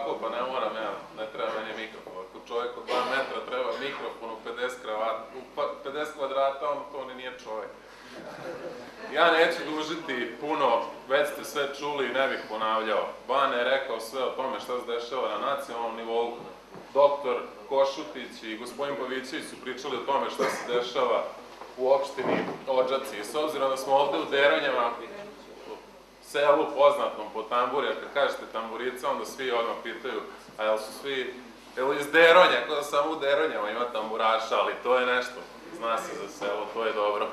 ovako, pa ne moram, ne treba meni mikrofon. Ako čovjek od 2 metra treba mikrofon u 50 kvadrata, on to ni nije čovjek. Ja neću dužiti puno, već ste sve čuli i ne bih ponavljao. Bane je rekao sve o tome šta se dešava na nacionalnom nivou. Doktor Košutić i gospodin Pavićević su pričali o tome šta se dešava u opštini Odžaci. I s obzirom da smo ovde u Deronjama, selu poznatom po tamburi, a kad kažete tamburica, onda svi odmah pitaju, a jel su svi, jel iz Deronja, kao da samo u Deronjama ima tamburaša, ali to je nešto, zna se za selo, to je dobro.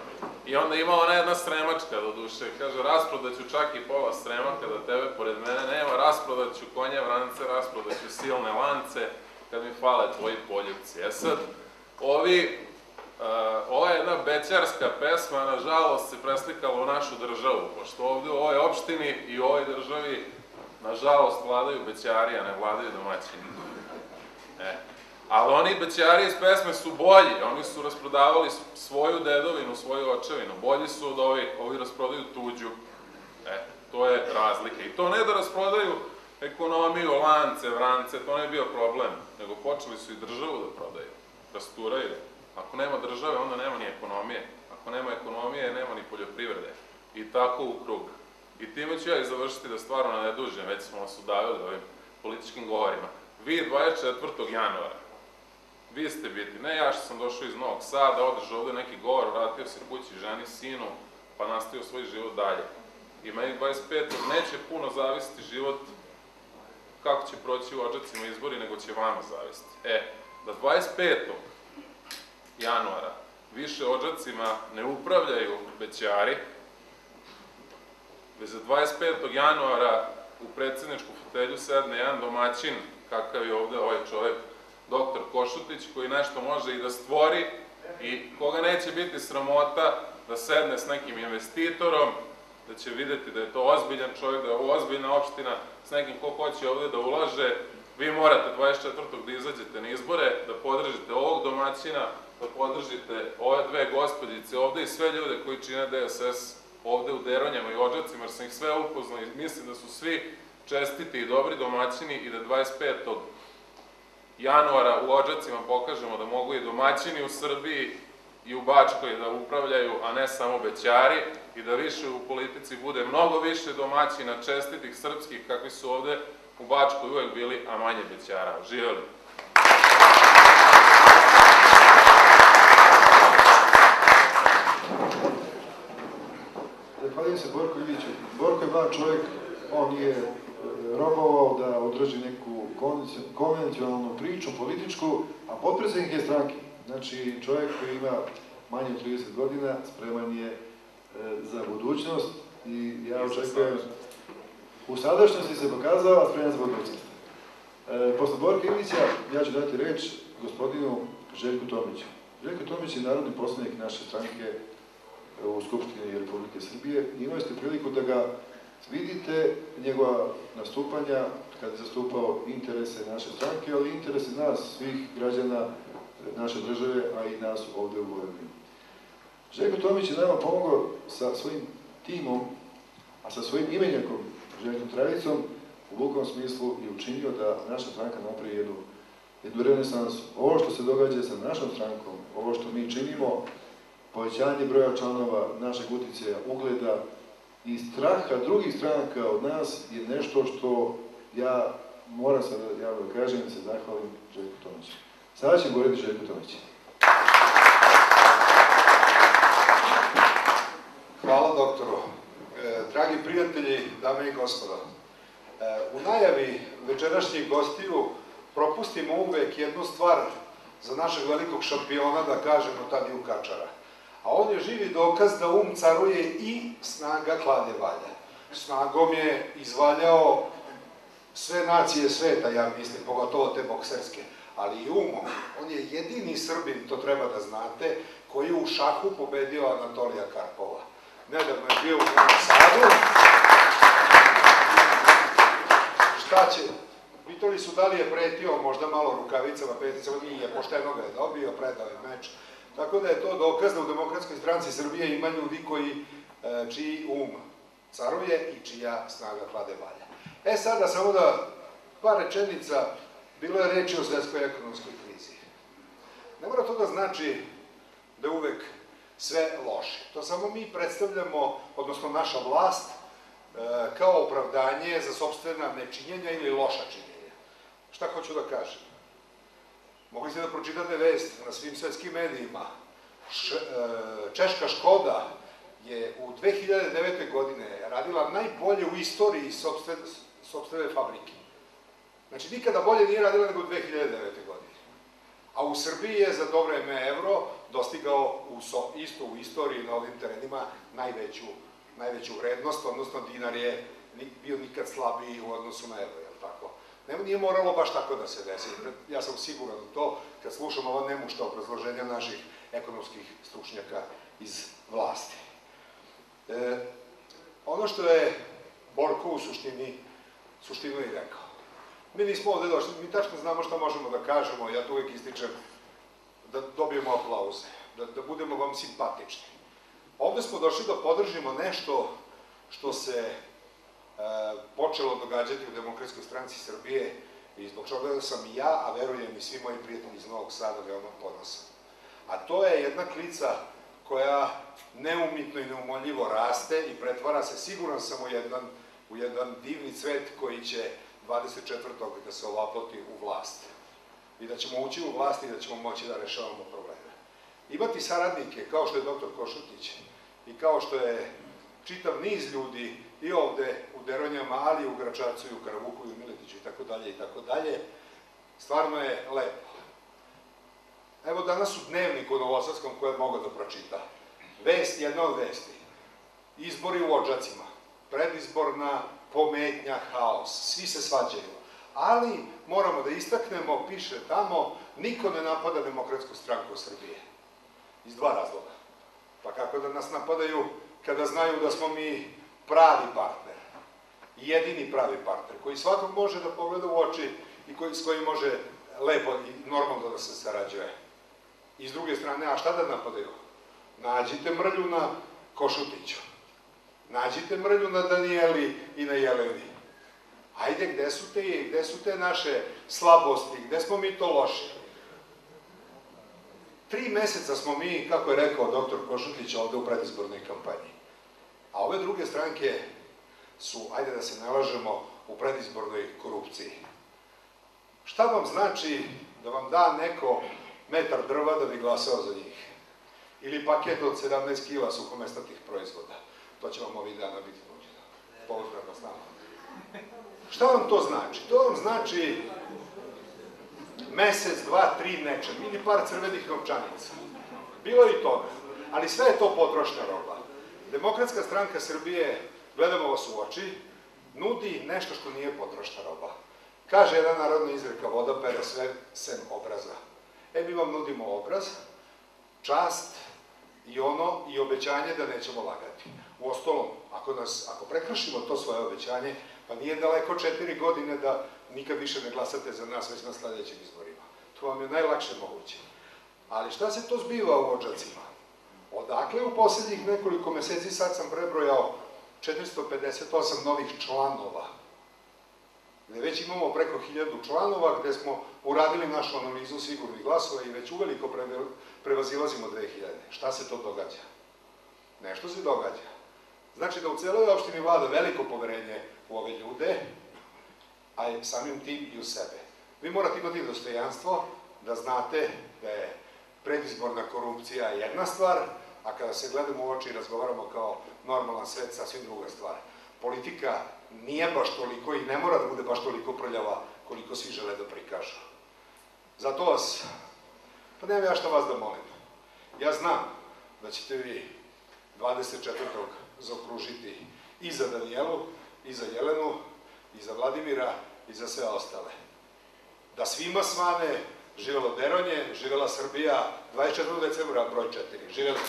I onda ima ona jedna Sremačka do duše, kaže, rasprodaću čak i pola Sremaka da tebe pored mene nema, rasprodaću konje vrance, rasprodaću silne lance, kad mi fale tvoji poljupci. E sad, ova jedna bećarska pesma, nažalost, se preslikala u našu državu, pošto ovde u ovoj opštini i u ovoj državi, nažalost, vladaju bećari, a ne vladaju domaćini. Ali oni bećari iz pesme su bolji, oni su rasprodavali svoju dedovinu, svoju očevinu, bolji su od ovih, ovi rasprodaju tuđu. To je razlika. I to ne da rasprodaju ekonomiju, lance, vrance, to ne je bio problem, nego počeli su i državu da prodaju, rasturaju. Ako nema države, onda nema ni ekonomije. Ako nema ekonomije, nema ni poljoprivrede. I tako u krug. I time ću ja i završiti da stvarno ne dužem, već smo vas udavili ovim političkim govorima. Vi 24. januara, vi ste biti, ne ja što sam došao iz Novog Sada, održao ovde neki govor, vratio se kući, ženi, sinu, pa nastavio svoj život dalje. I meni 25. neće puno zavisiti život kako će proći u Odžacima izbori, nego će vama zavisiti. Da 25. januara više Odžacima ne upravljaju bećari, već za 25. januara u predsedničku fotelju sedne jedan domaćin, kakav je ovde ovaj čovek, doktor Košutić, koji nešto može i da stvori i koga neće biti sramota da sedne s nekim investitorom, da će videti da je to ozbiljan čovjek, da je ovo ozbiljna opština, s nekim ko hoće ovde da ulaže. Vi morate 24. da izađete na izbore, da podržite ovog domaćina, da podržite ove dve gospođice ovde i sve ljude koji čine DSS ovde u Deronjama i Odžacima, jer sam ih sve upoznao i mislim da su svi čestiti i dobri domaćini i da 25. januara u Odžacima pokažemo da mogu i domaćini u Srbiji i u Bačkoj da upravljaju, a ne samo bećari, i da više u politici bude mnogo više domaćina, čestitih, srpskih, kakvi su ovde u Bačkoj uvek bili, a manje bećara. Živeli! Zahvaljujem se Borko Iliću. Borko je mlad čovjek, on je robovao da održi neku konvencionalnu priču, političku, a potpredsednik je stranke. Znači, čovjek koji ima manje od 30 godina, spreman je za budućnost i ja očekujem, u sadašnjosti se pokazao, a spreman za budućnost. Posle Borka Ilića, ja ću dati reč gospodinu Željku Tomiću. Željko Tomić je narodni poslanik naše stranke u Skupštini Republike Srbije. Imali ste priliku da ga vidite, njegova nastupanja, kada je zastupao interese naše stranke, ali i interese nas, svih građana naše države, a i nas ovde u Vojvodini. Željko Tomić je nama pomogao sa svojim timom, a sa svojim imenjakom, Željkom Travicom, u bukvalnom smislu i učinio da naša stranka napravi jednu renesansu. Ovo što se događa sa našom strankom, ovo što mi činimo, povećanje broja članova našeg uticaja, ugleda i straha drugih stranaka od nas je nešto što ja moram sada javno da kažem i se zahvalim Željku Tomiću. Sada će govoriti Željko Tomić. Hvala doktoru. Dragi prijatelji, dame i gospodo, u najavi večerašnjih gostiju propustimo uvek jednu stvar za našeg velikog šampiona, da kažemo Tadiju Kačara. A on je živi dokaz da caruje i snaga klade valja. Snagom je izvaljao sve nacije sveta, ja mislim, pogotovo te bokserske, ali i umom. On je jedini Srbin, to treba da znate, koji je u šahu pobedio Anatolija Karpova. Nedavno je bio u Novom Sadu. Šta će? Pitali su da li je pretio možda malo rukavicama, peticama, nije, pošteno ga je dobio, predao je meč. Tako da je to dokaz da u Demokratskoj stranci Srbije ima ljudi čiji um caruje i čija snaga klade valja. Sada samo da par rečenica, bilo je reči o svetskoj ekonomskoj krizi. Ne mora to da znači da je uvek sve loše. To samo mi predstavljamo, odnosno naša vlast, kao opravdanje za sopstvena nečinjenja ili loša činjenja. Šta hoću da kažem? Mogli ste da pročitate vest na svim svetskim medijima. Češka Škoda je u 2009. godine radila najbolje u istoriji sopstvene fabrike. Znači, nikada bolje nije radila nego u 2009. godine. A u Srbiji je za to vreme evro dostigao isto u istoriji na ovim terenima najveću vrednost, odnosno dinar je bio nikad slabiji u odnosu na evro, jel tako? Nije moralo baš tako da se desi. Ja sam siguran u to kad slušam ova nemušta obrazloženja naših ekonomskih stručnjaka iz vlasti. Ono što je Borko u suštinu i rekao. Mi nismo ovde došli, mi tačno znamo šta možemo da kažemo, ja to uvek ističem, da dobijemo aplauze, da budemo vam simpatični. Ovde smo došli da podržimo nešto što se počelo događati u Demokratskoj stranci Srbije i zbog čega sam i ja, a verujem i svi moji prijatelji iz Novog Sada, veoma ponosan. A to je jedna klica koja neumitno i neumoljivo raste i pretvara se, siguran sam, u jedan divni cvet koji će 24. da se ovaploti u vlast. I da ćemo ući u vlast i da ćemo moći da rešavamo probleme. Imati saradnike, kao što je doktor Košutić i kao što je čitav niz ljudi i ovde u Deronjama, ali i u Gračacu i u Karavuku i u Miletiću i tako dalje, stvarno je lepo. Evo danas u Dnevniku Novosadskom koje mogu da pročita. Vest, jedna od vesti. Izbori u Odžacima. Predizborna pometnja, haos. Svi se svađaju. Ali moramo da istaknemo, piše tamo, niko ne napada Demokratsku stranku Srbije. Iz dva razloga. Pa kako da nas napadaju kada znaju da smo mi pravi partner. Jedini pravi partner, koji svakog može da pogleda u oči i s kojim može lepo i normalno da se sarađuje. I s druge strane, a šta da napadaju? Nađite mrlju na Košutiću. Nađite mrlju na Danijeli i na Jeleni. Ajde, gde su te naše slabosti, gde smo mi to loši? 3 meseca smo mi, kako je rekao doktor Košutić, ovde u predizbornoj kampanji. A ove druge stranke su, ajde da se ne lažemo, u predizbornoj korupciji. Šta vam znači da vam da neko metar drva da bi glasao za njih? Ili paket od 17 kila suhomesnatih proizvoda? To će vam ovih dana biti nuđeno. Pouzdano s nama. Šta vam to znači? To vam znači mesec, 2, 3 nečem, ili par crvenih novčanica. Bilo je i toga. Ali sve je to potrošna roba. Demokratska stranka Srbije, gledamo vas u oči, nudi nešto što nije potrošna roba. Kaže jedna narodna izreka, voda pere sve sem obraza. Mi vam nudimo obraz, čast i obećanje da nećemo lagati. Uostalom, ako prekršimo to svoje obećanje, pa nije daleko 4 godine da nikad više ne glasate za nas već na sledećim izborima. To vam je najlakše moguće. Ali šta se to zbiva u Odžacima? Odakle u poslednjih nekoliko meseci, sad sam prebrojao 458 novih članova, gde već imamo preko 1000 članova, gde smo uradili našu analizu sigurnih glasova i već uveliko prevazilazimo 2000. Šta se to događa? Nešto se događa. Znači da u celoj opštini vlada veliko poverenje u ove ljude, a samim tim i u sebe. Vi morate imati dostojanstvo da znate da je predizborna korupcija jedna stvar, a kada se gledamo u oči i razgovaramo kao normalan svet, sasvim druga stvar. Politika nije baš toliko i ne mora da bude baš toliko prljava koliko svi žele da prikažu. Zato vas, pa nemam ja šta vas da molim. Ja znam da ćete vi 24. zaokružiti i za Danijelu, i za Jelenu, i za Vladimira, i za sve ostale. Da svima svane, živelo Deronje, živela Srbija, 24. decembra, broj 4. Živeli!